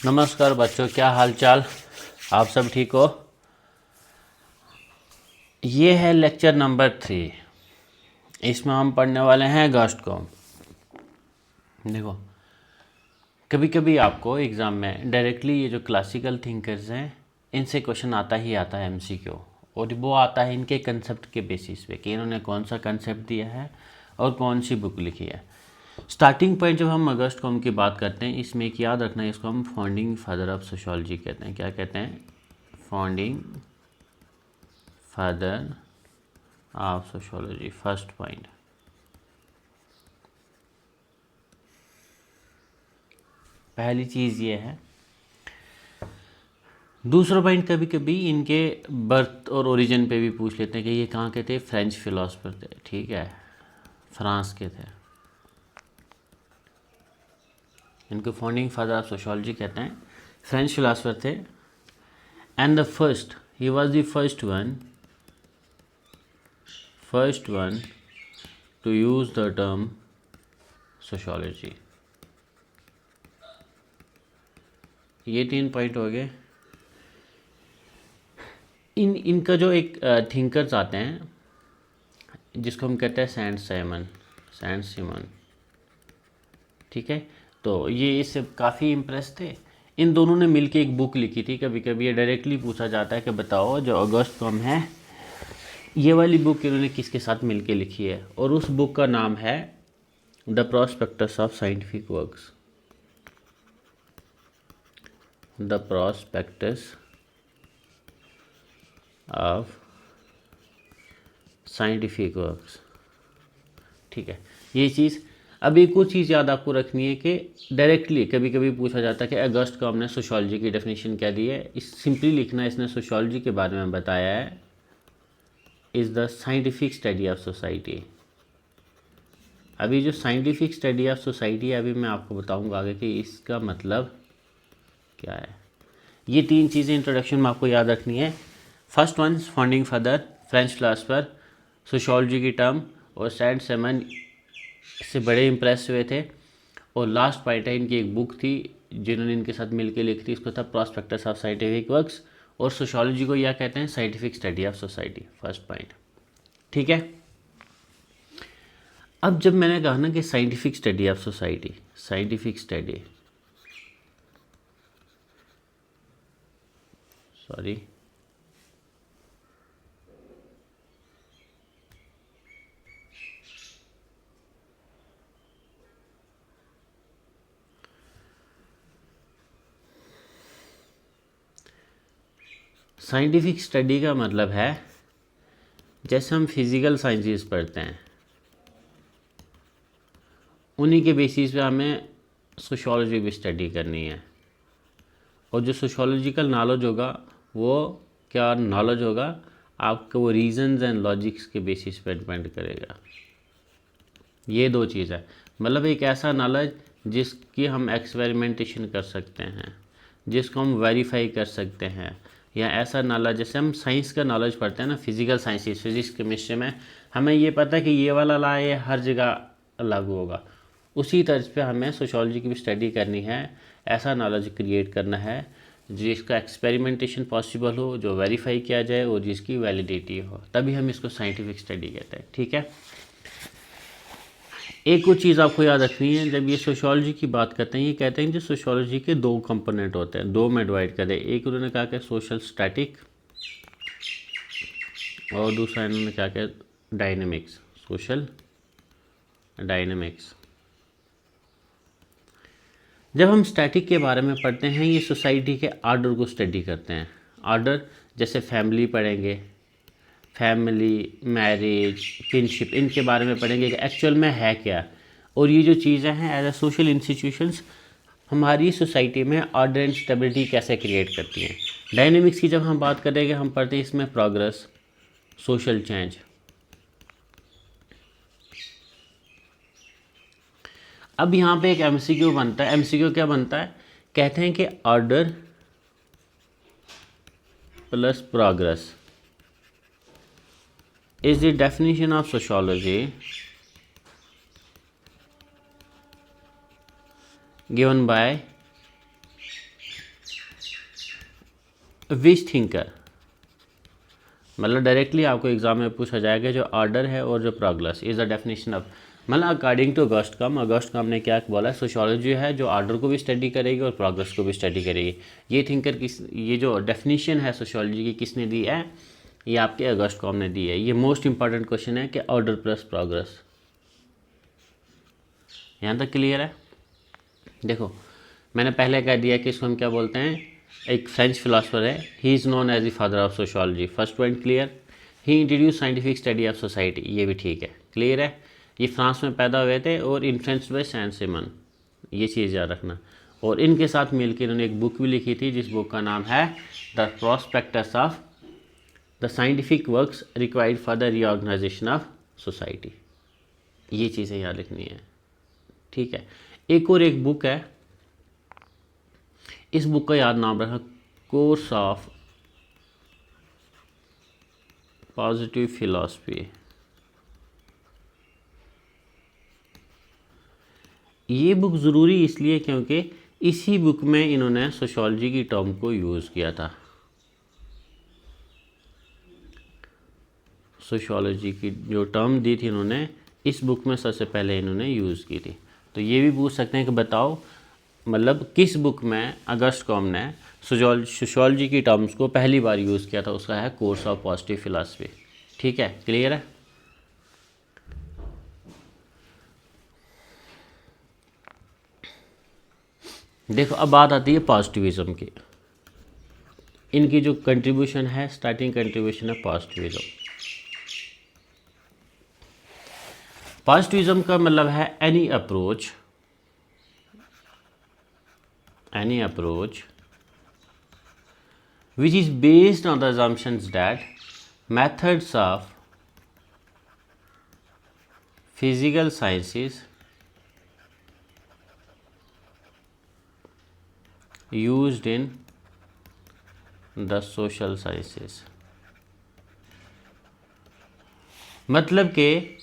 नमस्कार बच्चों, क्या हाल चाल। आप सब ठीक हो। ये है लेक्चर नंबर 3। इसमें हम पढ़ने वाले हैं GOSTCOM। देखो, कभी कभी आपको एग्ज़ाम में डायरेक्टली ये जो क्लासिकल थिंकर्स हैं इनसे क्वेश्चन आता ही आता है MCQ, और वो आता है इनके कंसेप्ट के बेसिस पे कि इन्होंने कौन सा कंसेप्ट दिया है और कौन सी बुक लिखी है। स्टार्टिंग पॉइंट जब हम GOSTCOM की बात करते हैं, इसमें एक याद रखना है, इसको हम फाउंडिंग फादर ऑफ सोशियोलॉजी कहते हैं। क्या कहते हैं? Founding father of sociology. First point. पहली चीज़ ये है। दूसरा पॉइंट, कभी कभी इनके बर्थ और ओरिजिन पे भी पूछ लेते हैं कि ये कहाँ के थे। फ्रेंच फिलोसफर थे, ठीक है, फ्रांस के थे। इनको फाउंडिंग फादर ऑफ सोशियोलॉजी कहते हैं। फ्रेंच फिलोसफर थे। And the first, he was the first one two use the term sociology. ये 3 पॉइंट हो गए। इनका जो एक थिंकर्स आते हैं जिसको हम कहते हैं सेंट सिमन, ठीक है। तो ये इससे काफ़ी इम्प्रेस थे। इन दोनों ने मिलके एक बुक लिखी थी। कभी कभी ये डायरेक्टली पूछा जाता है कि बताओ जो GOSTCOM है, ये वाली बुक इन्होंने किसके साथ मिलके लिखी है, और उस बुक का नाम है the prospectus of scientific works. The prospectus of scientific works, ठीक है। ये चीज़, अब एक और चीज़ याद आपको रखनी है कि डायरेक्टली कभी कभी पूछा जाता है कि GOSTCOM ने सोशियोलॉजी की डेफिनेशन क्या दी है। इस सिंपली लिखना है, इसने सोशियोलॉजी के बारे में बताया है, is the scientific study of society. अभी जो साइंटिफिक स्टडी ऑफ सोसाइटी है, अभी मैं आपको बताऊंगा आगे कि इसका मतलब क्या है। ये 3 चीज़ें इंट्रोडक्शन में आपको याद रखनी है। First one, founding father, French philosopher, sociology की टर्म, और सेंट सिमन से बड़े इम्प्रेस हुए थे। और लास्ट पॉइंट है, इनकी एक बुक थी जिन्होंने इनके साथ मिलकर लिखी थी, इसको था प्रोस्पेक्टस ऑफ साइंटिफिक वर्क्स। और सोशियोलॉजी को यह कहते हैं scientific study of society. First point, ठीक है। अब जब मैंने कहा ना कि scientific study of society, scientific study, sorry, scientific study का मतलब है जैसे हम फिज़िकल साइंसेस पढ़ते हैं, उन्हीं के बेसिस पे हमें सोशियोलॉजी भी स्टडी करनी है। और जो सोशियोलॉजिकल नॉलेज होगा वो क्या नॉलेज होगा, आपका वो रीजंस एंड लॉजिक्स के बेसिस पे डिपेंड करेगा। ये 2 चीज़ है। मतलब एक ऐसा नॉलेज जिसकी हम एक्सपेरिमेंटेशन कर सकते हैं, जिसको हम वेरीफाई कर सकते हैं, या ऐसा नॉलेज जैसे हम साइंस का नॉलेज पढ़ते हैं ना, फिजिकल साइंसेस, फिजिक्स केमिस्ट्री में हमें ये पता है कि ये वाला ला ये हर जगह लागू होगा। उसी तर्ज पे हमें सोशियोलॉजी की भी स्टडी करनी है। ऐसा नॉलेज क्रिएट करना है जिसका एक्सपेरिमेंटेशन पॉसिबल हो, जो वेरीफाई किया जाए और जिसकी वैलिडिटी हो, तभी हम इसको साइंटिफिक स्टडी कहते हैं, ठीक है। एक और चीज़ आपको याद रखनी है, जब ये सोशियोलॉजी की बात करते हैं, ये कहते हैं कि सोशियोलॉजी के 2 कंपोनेंट होते हैं, 2 में डिवाइड करें। एक उन्होंने कहा कि सोशल स्टैटिक, और दूसरा इन्होंने क्या कहा, डायनेमिक्स, सोशल डायनेमिक्स। जब हम स्टैटिक के बारे में पढ़ते हैं, ये सोसाइटी के आर्डर को स्टडी करते हैं। आर्डर जैसे फैमिली पढ़ेंगे, फैमिली, मैरिज, किनशिप, इनके बारे में पढ़ेंगे कि एक्चुअल में है क्या। और ये जो चीज़ें हैं एज ए सोशल इंस्टीट्यूशंस हमारी सोसाइटी में ऑर्डर एंड स्टेबिलिटी कैसे क्रिएट करती हैं। डायनेमिक्स की जब हम बात करेंगे, हम पढ़ते हैं इसमें प्रोग्रेस, सोशल चेंज। अब यहाँ पे एक MCQ बनता है। MCQ क्या बनता है? कहते हैं कि order plus progress is the definition of sociology given by which thinker, मतलब डायरेक्टली आपको एग्जाम में पूछा जाएगा जो ऑर्डर है और जो progress is the definition of, मतलब अकॉर्डिंग टू अगस्ट कॉम ने क्या बोला, सोशियोलॉजी है जो ऑर्डर को भी स्टडी करेगी और प्रोग्रेस को भी स्टडी करेगी। ये थिंकर ये जो डेफिनेशन है सोशियोलॉजी की किसने दी है, ये आपके अगस्ट कॉम ने दी है। ये मोस्ट इंपॉर्टेंट क्वेश्चन है कि ऑर्डर प्लस प्रोग्रेस। यहाँ तक क्लियर है? देखो मैंने पहले कह दिया कि इसको हम क्या बोलते हैं, एक फ्रेंच फिलासफर है, he is known as the father of sociology. First point clear. He introduce scientific study of society, ये भी ठीक है, क्लियर है। ये फ्रांस में पैदा हुए थे और इन्फ्लुएंस्ड बाय सैन सिमन, ये चीज़ याद रखना। और इनके साथ मिलकर इन्होंने एक बुक भी लिखी थी जिस बुक का नाम है the prospectus of the scientific works required for the reorganisation of society. ये चीज़ें याद रखनी है, ठीक है। एक और एक बुक है, इस बुक का याद नाम रखा, कोर्स ऑफ पॉजिटिव फिलॉसफी। ये बुक ज़रूरी इसलिए क्योंकि इसी बुक में इन्होंने सोशियोलॉजी की टर्म को यूज़ किया था। सोशियोलॉजी की जो टर्म दी थी इन्होंने इस बुक में सबसे पहले इन्होंने यूज़ की थी। तो ये भी पूछ सकते हैं कि बताओ मतलब किस बुक में अगस्ट कॉम ने सोशियोलॉजी की टर्म्स को पहली बार यूज़ किया था, उसका है कोर्स ऑफ पॉजिटिव फिलॉसफी। ठीक है, क्लियर है। देखो अब बात आती है पॉजिटिविज्म की। इनकी जो कंट्रीब्यूशन है, स्टार्टिंग कंट्रीब्यूशन है पॉजिटिविज्म। पॉजिटिविज्म का मतलब है any approach which is based on the assumptions that methods of physical sciences used in the social sciences। मतलब कि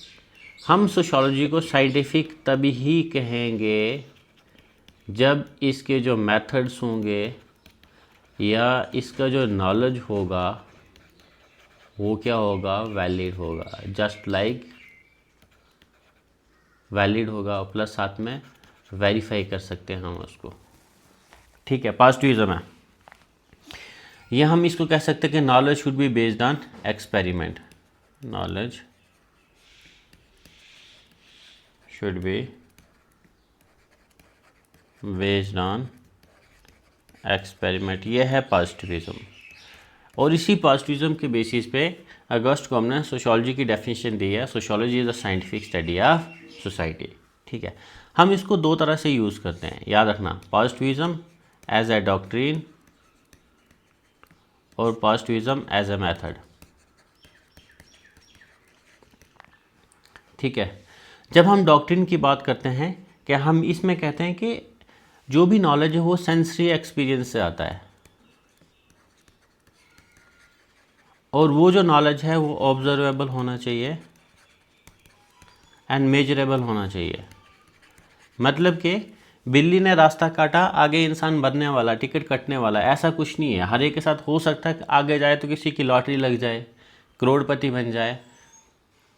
हम सोशियोलॉजी को साइंटिफिक तभी ही कहेंगे जब इसके जो मेथड्स होंगे या इसका जो नॉलेज होगा वो क्या होगा, वैलिड होगा। जस्ट लाइक वैलिड होगा प्लस साथ में वेरीफाई कर सकते हैं हम उसको। ठीक है, पॉजिटिविज्म है। यह हम इसको कह सकते हैं कि knowledge should be based on experiment. Knowledge should be based on experiment. ये है पॉजिटिविज्म। और इसी पॉजिटिविज्म के बेसिस पे अगस्ट कॉम ने सोशियोलॉजी की डेफिनेशन दी है, sociology is the scientific study of society. ठीक है, हम इसको दो तरह से यूज़ करते हैं, याद रखना, पॉजिटिविज्म एज ए डॉक्ट्रिन और पॉजिटिविज्म एज ए मेथड। ठीक है, जब हम डॉक्ट्रिन की बात करते हैं कि हम इसमें कहते हैं कि जो भी नॉलेज है वो सेंसरी एक्सपीरियंस से आता है और वो जो नॉलेज है वो ऑब्जर्वेबल होना चाहिए एंड मेजरेबल होना चाहिए। मतलब कि बिल्ली ने रास्ता काटा, आगे इंसान मरने वाला, टिकट कटने वाला, ऐसा कुछ नहीं है। हर एक के साथ हो सकता है कि आगे जाए तो किसी की लॉटरी लग जाए, करोड़पति बन जाए,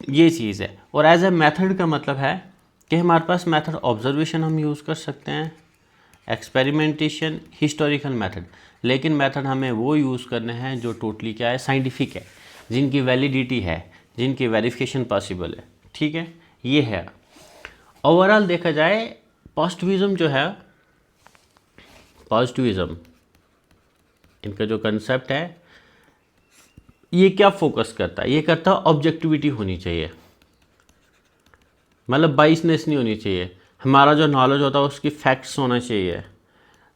ये चीज़ है। और एज ए मेथड का मतलब है कि हमारे पास मेथड ऑब्जर्वेशन हम यूज़ कर सकते हैं, एक्सपेरिमेंटेशन, हिस्टोरिकल मेथड, लेकिन मेथड हमें वो यूज़ करने हैं जो टोटली क्या है, साइंटिफिक है, जिनकी वैलिडिटी है, जिनकी वेरिफिकेशन पॉसिबल है। ठीक है, ये है। ओवरऑल देखा जाए पॉजिटिविज्म जो है, पॉजिटिविज्म इनका जो कंसेप्ट है ये क्या फोकस करता है, ये करता है ऑब्जेक्टिविटी होनी चाहिए, मतलब बाइसनेस नहीं होनी चाहिए। हमारा जो नॉलेज होता है उसकी फैक्ट्स होना चाहिए,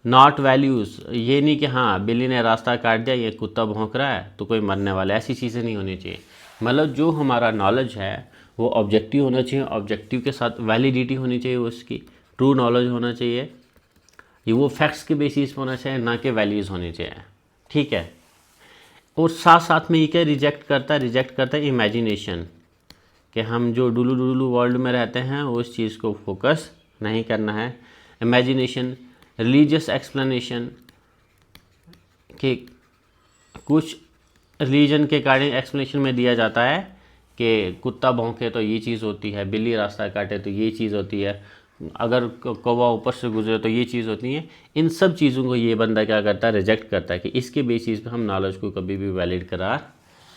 नॉट वैल्यूज़। ये नहीं कि हाँ बिल्ली ने रास्ता काट दिया, ये कुत्ता भौंक रहा है तो कोई मरने वाला है, ऐसी चीज़ें नहीं होनी चाहिए। मतलब जो हमारा नॉलेज है वो ऑब्जेक्टिव होना चाहिए, ऑब्जेक्टिव के साथ वैलिडिटी होनी चाहिए, उसकी ट्रू नॉलेज होना चाहिए, ये वो फैक्ट्स के बेसिस पर होना चाहिए, ना कि वैल्यूज़ होनी चाहिए। ठीक है, और साथ साथ में ये क्या रिजेक्ट करता है इमेजिनेशन, कि हम जो डुलू डुलू वर्ल्ड में रहते हैं उस चीज़ को फोकस नहीं करना है। इमेजिनेशन, रिलीजियस एक्सप्लेनेशन, कि कुछ रिलीजन के अकॉर्डिंग एक्सप्लेनेशन में दिया जाता है कि कुत्ता भौंके तो ये चीज़ होती है, बिल्ली रास्ता काटे तो ये चीज़ होती है, अगर कौवा ऊपर से गुजरे तो ये चीज़ होती है। इन सब चीज़ों को ये बंदा क्या करता है, रिजेक्ट करता है कि इसके बेसिस पे हम नॉलेज को कभी भी वैलिड करार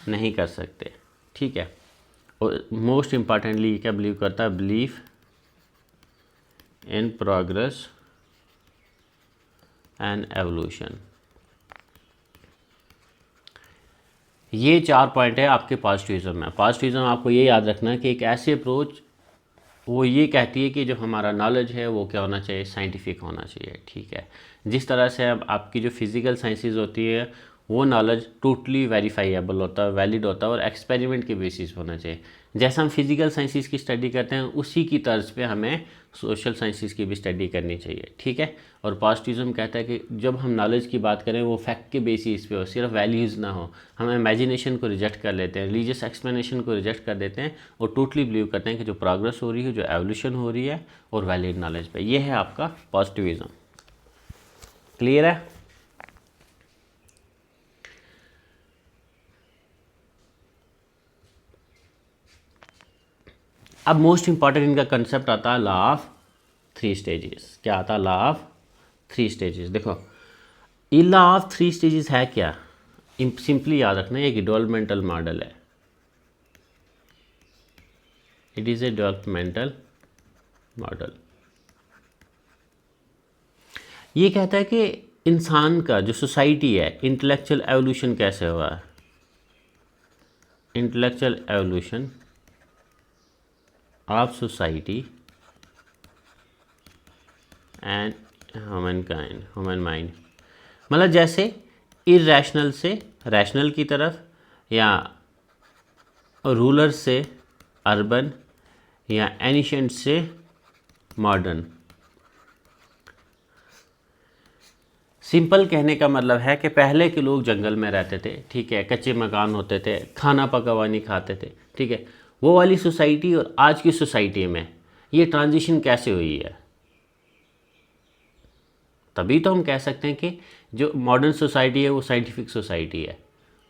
नहीं कर सकते। ठीक है। और मोस्ट इम्पॉर्टेंटली ये क्या बिलीव करता है, belief in progress and evolution. ये 4 पॉइंट है आपके पॉजिटिविज्म में। पॉजिटिविज्म आपको ये याद रखना है कि एक ऐसी अप्रोच वो ये कहती है कि जो हमारा नॉलेज है वो क्या होना चाहिए, साइंटिफिक होना चाहिए। ठीक है। जिस तरह से अब आपकी जो फिज़िकल साइंसेज होती है वो नॉलेज टोटली वेरीफाइएबल होता है, वैलिड होता है और एक्सपेरिमेंट के बेसिस होना चाहिए। जैसा हम फिज़िकल साइंसेज की स्टडी करते हैं उसी की तर्ज पे हमें सोशल साइंसेज की भी स्टडी करनी चाहिए। ठीक है। और पॉजिटिविज्म कहता है कि जब हम नॉलेज की बात करें वो फैक्ट के बेसिस पे हो, सिर्फ वैल्यूज़ ना हो। हम इमेजिनेशन को रिजेक्ट कर लेते हैं, रिलीजियस एक्सप्लेनेशन को रिजेक्ट कर देते हैं और टोटली बिलीव करते हैं कि जो प्रोग्रेस हो रही है, जो एवोल्यूशन हो रही है और वैलिड नॉलेज पे। ये है आपका पॉजिटिविज्म। क्लियर है? अब मोस्ट इंपॉर्टेंट इनका कंसेप्ट आता है लॉ ऑफ 3 स्टेजेस। क्या आता है, लॉ ऑफ 3 स्टेजेस। देखो ये लॉ ऑफ 3 स्टेजेस है क्या, सिंपली याद रखना है, एक डेवलपमेंटल मॉडल है। It is a developmental model. ये कहता है कि इंसान का जो सोसाइटी है, इंटेलेक्चुअल एवोल्यूशन कैसे हुआ है, intellectual evolution of society and human mind. मतलब जैसे इरेशनल से रैशनल की तरफ, या रूरल से अर्बन, या एनिशेंट से मॉडर्न। सिंपल कहने का मतलब है कि पहले के लोग जंगल में रहते थे, ठीक है, कच्चे मकान होते थे, खाना पका हुआ नहीं खाते थे, ठीक है। वो वाली सोसाइटी और आज की सोसाइटी में ये ट्रांजिशन कैसे हुई है, तभी तो हम कह सकते हैं कि जो मॉडर्न सोसाइटी है वो साइंटिफिक सोसाइटी है।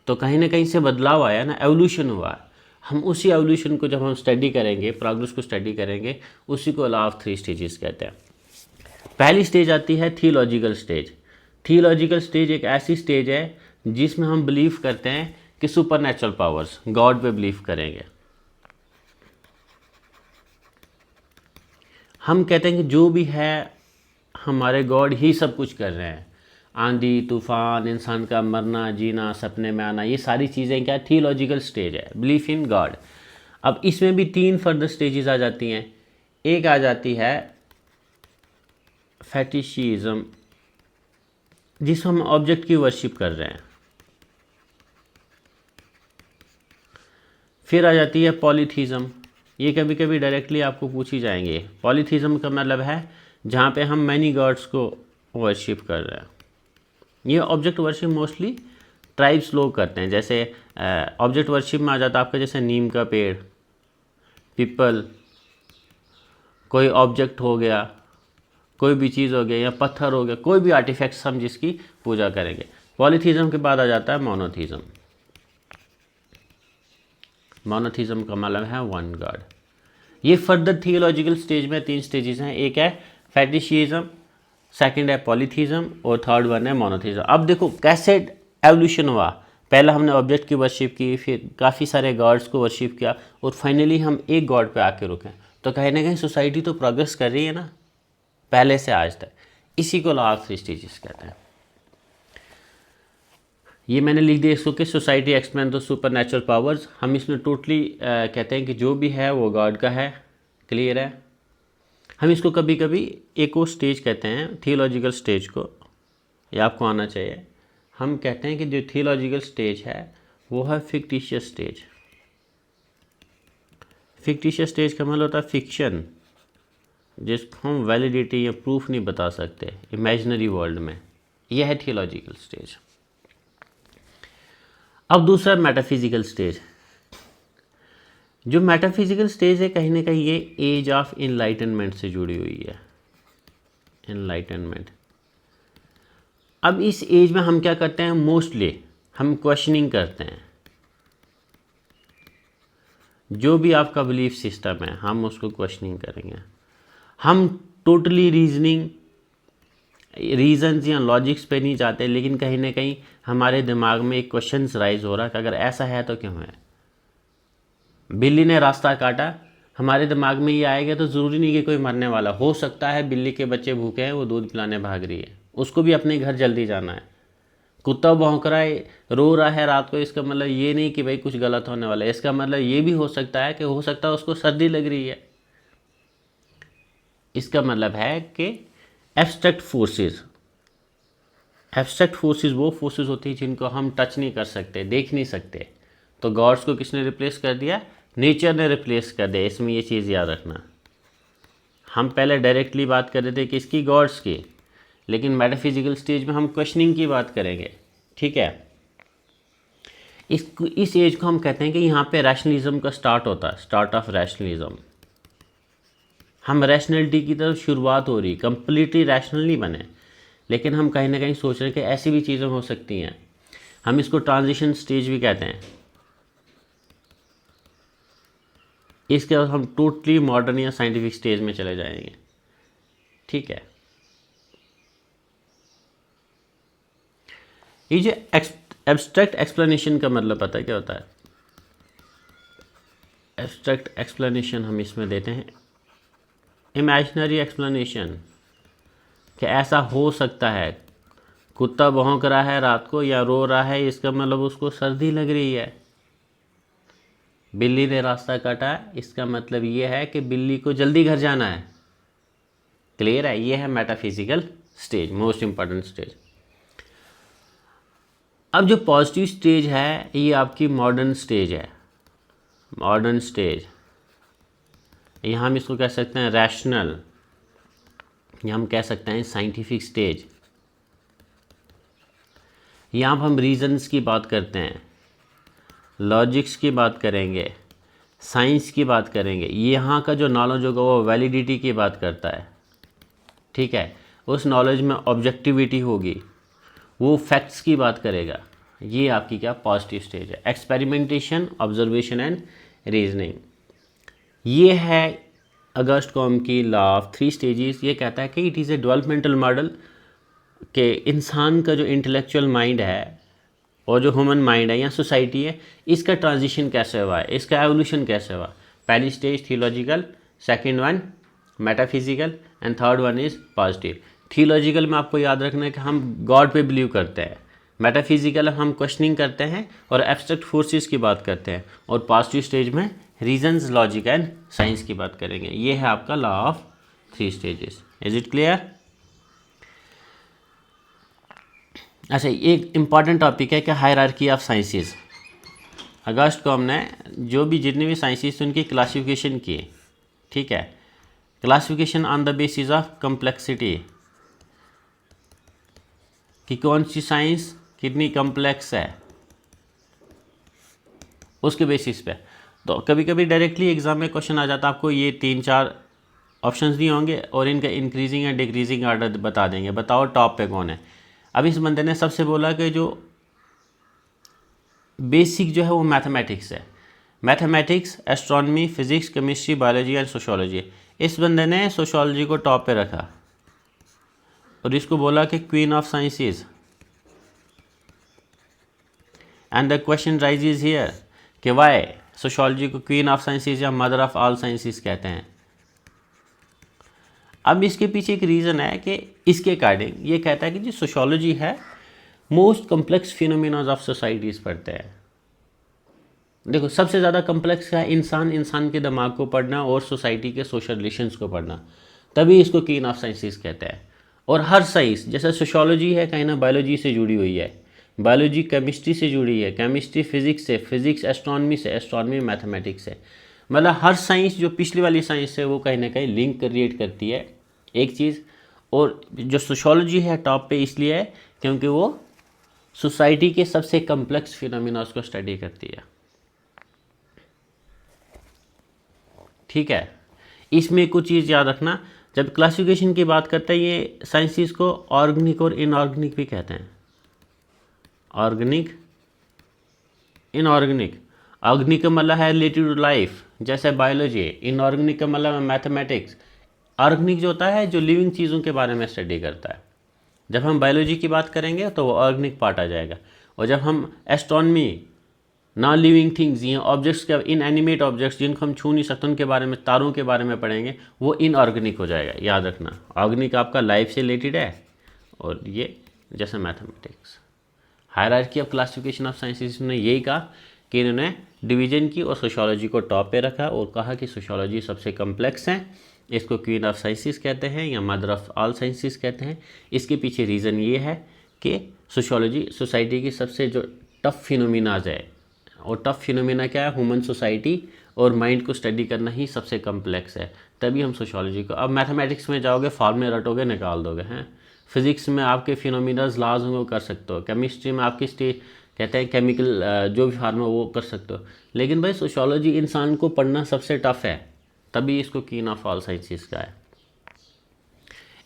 तो कहीं ना कहीं से बदलाव आया ना, एवोल्यूशन हुआ है। हम उसी एवोल्यूशन को जब हम स्टडी करेंगे, प्रोग्रेस को स्टडी करेंगे, उसी को लॉ ऑफ 3 स्टेजेस कहते हैं। पहली स्टेज आती है थियोलॉजिकल स्टेज। थियोलॉजिकल स्टेज एक ऐसी स्टेज है जिसमें हम बिलीव करते हैं कि सुपर नेचुरल पावर्स, गॉड पे बिलीव करेंगे। हम कहते हैं कि जो भी है हमारे गॉड ही सब कुछ कर रहे हैं। आंधी तूफान, इंसान का मरना जीना, सपने में आना, ये सारी चीज़ें क्या थियोलॉजिकल स्टेज है, बिलीफ इन गॉड। अब इसमें भी 3 फर्दर स्टेजेस आ जाती हैं। एक आ जाती है फेटिशिज्म, जिसमें हम ऑब्जेक्ट की वर्शिप कर रहे हैं। फिर आ जाती है पॉलीथीज़म। ये कभी कभी डायरेक्टली आपको पूछी जाएंगे। पॉलीथीज़म का मतलब है जहाँ पे हम मैनी गॉड्स को वर्शिप कर रहे हैं। ये ऑब्जेक्ट वर्शिप मोस्टली ट्राइब्स लोग करते हैं। जैसे ऑब्जेक्ट वर्शिप में आ जाता है आपका जैसे नीम का पेड़, पीपल, कोई ऑब्जेक्ट हो गया, कोई भी चीज़ हो गया, या पत्थर हो गया, कोई भी आर्टिफैक्ट्स हम जिसकी पूजा करेंगे। पॉलीथीज़म के बाद आ जाता है मोनोथीज़म। मोनोथीज़म का मतलब है वन गॉड। ये फर्दर थियोलॉजिकल स्टेज में 3 स्टेजेस हैं। एक है फेटिशिज्म, सेकंड है पॉलीथीज़म और थर्ड वन है मोनोथीज़म। अब देखो कैसे एवोल्यूशन हुआ। पहला हमने ऑब्जेक्ट की वर्शिप की, फिर काफ़ी सारे गॉड्स को वर्शिप किया और फाइनली हम एक गॉड पे आके रुके। तो कहीं ना कहीं सोसाइटी तो प्रोग्रेस कर रही है ना, पहले से आज तक। इसी को लॉ ऑफ 3 स्टेजेस कहते हैं। ये मैंने लिख दिया इसको कि society explain the super natural powers. हम इसमें टोटली कहते हैं कि जो भी है वो गॉड का है। क्लियर है? हम इसको कभी कभी एक और स्टेज कहते हैं, थियोलॉजिकल स्टेज को, ये आपको आना चाहिए। हम कहते हैं कि जो थियोलॉजिकल स्टेज है वो है फिक्टिशियस स्टेज। फिक्टिशियस स्टेज का मतलब होता है फिक्शन, जिसको हम वैलिडिटी या प्रूफ नहीं बता सकते, इमेजिनरी वर्ल्ड में। यह है थियोलॉजिकल स्टेज। अब दूसरा मेटाफिजिकल स्टेज। जो मेटाफिजिकल स्टेज है कहीं ना कहीं ये एज ऑफ इनलाइटनमेंट से जुड़ी हुई है। इनलाइटनमेंट। अब इस एज में हम क्या करते हैं, मोस्टली हम क्वेश्चनिंग करते हैं, जो भी आपका बिलीफ सिस्टम है हम उसको क्वेश्चनिंग करेंगे। हम टोटली रीजंस या लॉजिक्स पे नहीं जाते, लेकिन कहीं ना कहीं हमारे दिमाग में एक क्वेश्चंस राइज हो रहा है कि अगर ऐसा है तो क्यों है। बिल्ली ने रास्ता काटा, हमारे दिमाग में ये आएगा तो ज़रूरी नहीं कि कोई मरने वाला हो सकता है। बिल्ली के बच्चे भूखे हैं, वो दूध पिलाने भाग रही है, उसको भी अपने घर जल्दी जाना है। कुत्ता भौंक रहा है, रो रहा है रात को, इसका मतलब ये नहीं कि भाई कुछ गलत होने वाला है। इसका मतलब ये भी हो सकता है कि हो सकता है उसको सर्दी लग रही है। इसका मतलब है कि एब्स्ट्रैक्ट फोर्सेस वो फोर्सेस होती हैं जिनको हम टच नहीं कर सकते, देख नहीं सकते। तो गॉड्स को किसने रिप्लेस कर दिया? नेचर ने रिप्लेस कर दिया। इसमें ये चीज़ याद रखना। हम पहले डायरेक्टली बात कर रहे थे किसकी? गॉड्स की, लेकिन मेटाफिजिकल स्टेज में हम क्वेश्चनिंग की बात करेंगे। ठीक है, इस एज को हम कहते हैं कि यहाँ पे रैशनलिज्म का स्टार्ट होता है, स्टार्ट ऑफ रैशनलिज्म। हम रैशनलिटी की तरफ शुरुआत हो रही, कंप्लीटली रैशनल नहीं बने, लेकिन हम कहीं ना कहीं सोच रहे हैं कि ऐसी भी चीज़ें हो सकती हैं। हम इसको ट्रांजिशन स्टेज भी कहते हैं। इसके बाद हम टोटली मॉडर्न या साइंटिफिक स्टेज में चले जाएंगे। ठीक है, ये जो एब्स्ट्रैक्ट एक्सप्लेनेशन का मतलब पता है क्या होता है? एब्स्ट्रैक्ट एक्सप्लेनेशन हम इसमें देते हैं इमेजिनरी एक्सप्लेनेशन, कि ऐसा हो सकता है। कुत्ता भौंक रहा है रात को या रो रहा है, इसका मतलब उसको सर्दी लग रही है। बिल्ली ने रास्ता काटा, इसका मतलब ये है कि बिल्ली को जल्दी घर जाना है। क्लियर है? ये है metaphysical stage, most important stage. अब जो पॉजिटिव स्टेज है ये आपकी मॉडर्न स्टेज है। मॉडर्न स्टेज, यहाँ हम इसको कह सकते हैं रैशनल, या हम कह सकते हैं साइंटिफिक स्टेज। यहाँ हम रीजंस की बात करते हैं, लॉजिक्स की बात करेंगे, साइंस की बात करेंगे। यहाँ का जो नॉलेज होगा वो वैलिडिटी की बात करता है। ठीक है, उस नॉलेज में ऑब्जेक्टिविटी होगी, वो फैक्ट्स की बात करेगा। ये आपकी क्या पॉजिटिव स्टेज है। एक्सपेरिमेंटेशन, ऑब्जर्वेशन एंड रीजनिंग, ये है अगस्ट कॉम की लॉ ऑफ 3 स्टेजेस। ये कहता है कि it is a developmental model, कि इंसान का जो इंटेलेक्चुअल माइंड है और जो ह्यूमन माइंड है या सोसाइटी है, इसका ट्रांजिशन कैसे हुआ है, इसका एवोल्यूशन कैसे हुआ। पहली stage theological, second one metaphysical and third one is positive. Theological में आपको याद रखना है कि हम गॉड पे बिलीव करते हैं, मेटाफिजिकल हम क्वेश्चनिंग करते हैं और एब्स्ट्रैक्ट फोर्सेस की बात करते हैं, और पॉजिटिव स्टेज में रीजंस, लॉजिक एंड साइंस की बात करेंगे। ये है आपका law of 3 stages. Is it clear? अच्छा, एक इम्पॉर्टेंट टॉपिक है कि हायरार्की ऑफ साइंसेस। अगस्ट को हमने जो भी जितने भी साइंसेस उनकी क्लासिफिकेशन किए। ठीक है, classification on the basis of complexity, कि कौन सी साइंस कितनी कम्प्लेक्स है, उसके बेसिस पे। तो कभी कभी डायरेक्टली एग्जाम में क्वेश्चन आ जाता है, आपको ये 3-4 ऑप्शंस दिए होंगे और इनका इंक्रीजिंग एंड डिक्रीजिंग ऑर्डर बता देंगे, बताओ टॉप पे कौन है। अब इस बंदे ने सबसे बोला कि जो बेसिक जो है वो मैथमेटिक्स है। Mathematics, astronomy, physics, chemistry, biology and sociology. इस बंदे ने सोशोलॉजी को टॉप पे रखा और इसको बोला कि queen of sciences. And the question rises here कि वाई सोशोलॉजी को क्वीन ऑफ साइंसेस या मदर ऑफ ऑल साइंसेस कहते हैं। अब इसके पीछे एक रीज़न है कि इसके अकॉर्डिंग ये कहता है कि जो सोशोलॉजी है most complex phenomenas of societies पढ़ते हैं। देखो सबसे ज़्यादा कम्प्लेक्स है इंसान के दिमाग को पढ़ना और सोसाइटी के सोशल रिलेशंस को पढ़ना, तभी इसको क्वीन ऑफ साइंसेस कहते हैं। और हर साइंस, जैसे सोशोलॉजी है कहीं ना बायोलॉजी से जुड़ी हुई है, बायोलॉजी केमिस्ट्री से जुड़ी है, केमिस्ट्री फिजिक्स से, फिजिक्स एस्ट्रोनॉमी से, एस्ट्रोनॉमी मैथमेटिक्स से। मतलब हर साइंस जो पिछली वाली साइंस है वो कहीं ना कहीं लिंक क्रिएट करती है एक चीज़। और जो सोशोलॉजी है टॉप पे इसलिए है क्योंकि वो सोसाइटी के सबसे कम्प्लेक्स फिनोमिना को स्टडी करती है। ठीक है, इसमें कुछ चीज़ याद रखना, जब क्लासिफिकेशन की बात करते हैं ये साइंसेस को ऑर्गेनिक और इनऑर्गेनिक भी कहते हैं। ऑर्गेनिक इनऑर्गेनिक, ऑर्गेनिक का मतलब है रिलेटेड टू लाइफ, जैसे बायोलॉजी। इनऑर्गेनिक का मतलब है मैथमेटिक्स। ऑर्गेनिक जो होता है जो लिविंग चीज़ों के बारे में स्टडी करता है। जब हम बायोलॉजी की बात करेंगे तो वो ऑर्गेनिक पार्ट आ जाएगा। और जब हम एस्ट्रोनॉमी, नॉन लिविंग थिंग्स, ये ऑब्जेक्ट्स के, इनएनिमेट ऑब्जेक्ट्स जिनको हम छू नहीं सकते उनके बारे में, तारों के बारे में पढ़ेंगे, वो इनऑर्गेनिक हो जाएगा। याद रखना, ऑर्गेनिक आपका लाइफ से रिलेटेड है और ये जैसे mathematics. Hierarchy of classification of sciences ने यही कहा कि इन्होंने डिवीजन की और सोशियोलॉजी को टॉप पे रखा और कहा कि सोशियोलॉजी सबसे कम्प्लेक्स है, इसको क्वीन ऑफ साइंसेस कहते हैं या मदर ऑफ ऑल साइंसेस कहते हैं। इसके पीछे रीज़न ये है कि सोशियोलॉजी सोसाइटी की सबसे जो टफ फिनोमिनाज है, और टफ फिनोमिना क्या है, ह्यूमन सोसाइटी और माइंड को स्टडी करना ही सबसे कम्प्लेक्स है। तभी हम सोशियोलॉजी को, अब मैथमेटिक्स में जाओगे फॉर्मूले रटोगे निकाल दोगे हैं, फिजिक्स में आपके फिनोमिनाज लाज होंगे वो कर सकते हो, केमिस्ट्री में आपकी कहते हैं केमिकल जो भी फार्मूला वो कर सकते हो। लेकिन भाई सोशियोलॉजी इंसान को पढ़ना सबसे टफ है, तभी इसको क्वीन ऑफ ऑल साइंसेस का है।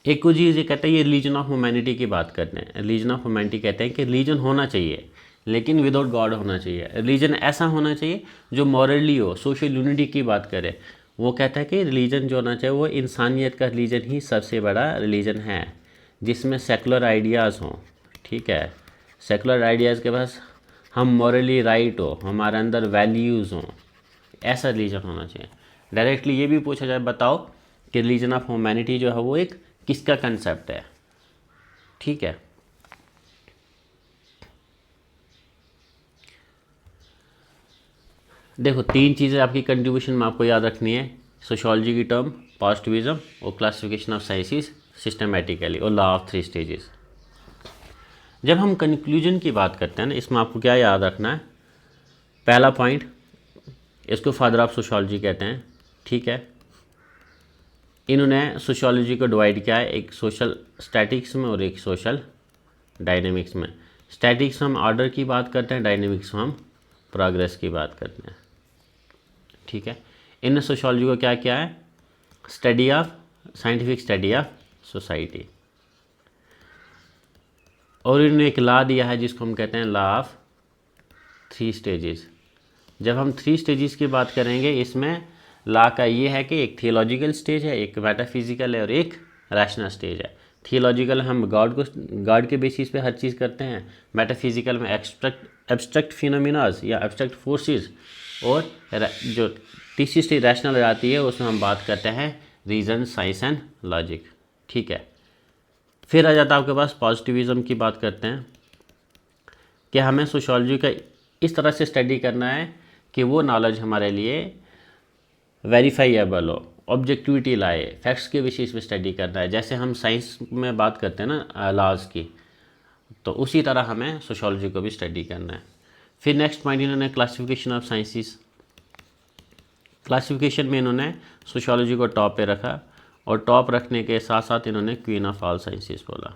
एक को चीज़ ये कहते हैं, ये रिलीजन ऑफ ह्यूमैनिटी की बात करते हैं। रिलीजन ऑफ ह्यूमैनिटी कहते हैं कि रिलीजन होना चाहिए लेकिन विदाउट गॉड होना चाहिए। रिलीजन ऐसा होना चाहिए जो मॉरली हो, सोशल यूनिटी की बात करे। वो कहता है कि रिलीजन जो होना चाहिए वो इंसानियत का रिलीजन ही सबसे बड़ा रिलीजन है, जिसमें सेकुलर आइडियाज़ हों। ठीक है, सेकुलर आइडियाज़ के पास हम मॉरली राइट हो, हमारे अंदर वैल्यूज़ हों, ऐसा रिलीजन होना चाहिए। डायरेक्टली ये भी पूछा जाए, बताओ कि रिलीजन ऑफ ह्यूमैनिटी जो है वो एक किसका कंसेप्ट है। ठीक है, देखो तीन चीज़ें आपकी कंट्रीब्यूशन में आपको याद रखनी है। सोशियोलॉजी की टर्म, पॉजिटिविज्म और क्लासिफिकेशन ऑफ साइंसेस सिस्टमेटिकली, और लॉ ऑफ 3 स्टेजेस। जब हम कंक्लूजन की बात करते हैं ना, इसमें आपको क्या याद रखना है। पहला पॉइंट, इसको फादर ऑफ सोशियोलॉजी कहते हैं। ठीक है, इन्होंने सोशियोलॉजी को डिवाइड किया है एक सोशल स्टैटिक्स में और एक सोशल डायनेमिक्स में। स्टैटिक्स में हम ऑर्डर की बात करते हैं, डायनेमिक्स में हम प्रोग्रेस की बात करते हैं। ठीक है, इन्होंने सोशियोलॉजी को क्या किया है, study of, scientific study of society. और इन्होंने एक लॉ दिया है जिसको हम कहते हैं लॉ ऑफ 3 स्टेजेस। जब हम 3 स्टेजेस की बात करेंगे, इसमें लॉ का ये है कि एक थियोलॉजिकल स्टेज है, एक मेटाफिजिकल है और एक रैशनल स्टेज है। थियोलॉजिकल हम गॉड के बेसिस पे हर चीज़ करते हैं। मेटाफिजिकल में एब्स्ट्रैक्ट फिनोमिनाज या एब्स्ट्रैक्ट फोर्सेस, और जो तीसरी स्टेज रैशनल हो जाती है उसमें हम बात करते हैं रीज़न, साइंस एंड लॉजिक। ठीक है, फिर आ जाता है आपके पास पॉजिटिविज्म की बात करते हैं कि हमें सोशियोलॉजी का इस तरह से स्टडी करना है कि वो नॉलेज हमारे लिए वेरीफाइएबल हो, ऑब्जेक्टिविटी लाए, फैक्ट्स के बेसिस पे स्टडी करना है। जैसे हम साइंस में बात करते हैं ना लॉज की, तो उसी तरह हमें सोशियोलॉजी को भी स्टडी करना है। फिर नेक्स्ट पॉइंट इन्होंने क्लासिफिकेशन ऑफ साइंसेस। क्लासिफिकेशन में इन्होंने सोशियोलॉजी को टॉप पे रखा, और टॉप रखने के साथ साथ इन्होंने क्वीन ऑफ ऑल साइंसेस बोला।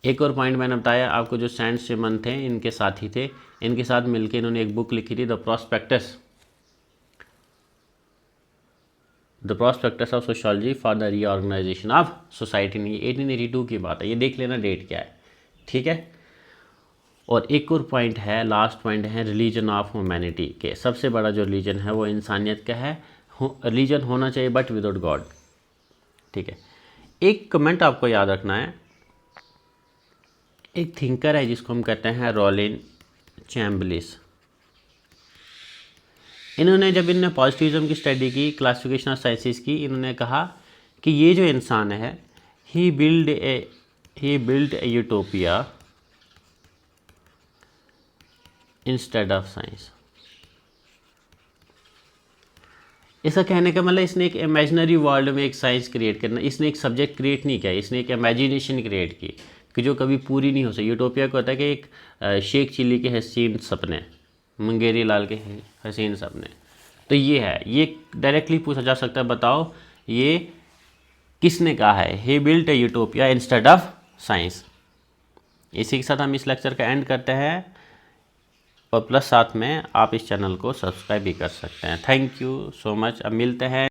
एक और पॉइंट मैंने बताया आपको, जो सैंड सिमन थे इनके साथी थे, इनके साथ मिलकर इन्होंने एक बुक लिखी थी, the prospectus of sociology for the reorganisation of society. 1882 की बात है, ये देख लेना डेट क्या है। ठीक है, और एक और पॉइंट है, लास्ट पॉइंट है रिलीजन ऑफ ह्यूमैनिटी के। सबसे बड़ा जो रिलीजन है वो इंसानियत का है। रिलीजन होना चाहिए बट विदाउट गॉड। ठीक है, एक कमेंट आपको याद रखना है। एक थिंकर है जिसको हम कहते हैं रॉलिन चैम्बलिस। इन्होंने जब इन्होंने पॉजिटिविज्म की स्टडी की, क्लासिफिकेशन ऑफ साइंसेस की, इन्होंने कहा कि ये जो इंसान है, he build a utopia instead of science. इसका कहने का मतलब इसने एक इमेजिनरी वर्ल्ड में एक साइंस क्रिएट करना, इसने एक सब्जेक्ट क्रिएट नहीं किया, इसने एक इमेजिनेशन क्रिएट की कि जो कभी पूरी नहीं हो सकती। यूटोपिया को होता है कि एक शेख चिल्ली के हसीन सपने, मंगेरी लाल के हसीन सपने। तो ये है, ये डायरेक्टली पूछा जा सकता है, बताओ ये किसने कहा है, he built a utopia instead of science. इसी के साथ हम इस लेक्चर का एंड करते हैं, और प्लस साथ में आप इस चैनल को सब्सक्राइब भी कर सकते हैं। Thank you so much. अब मिलते हैं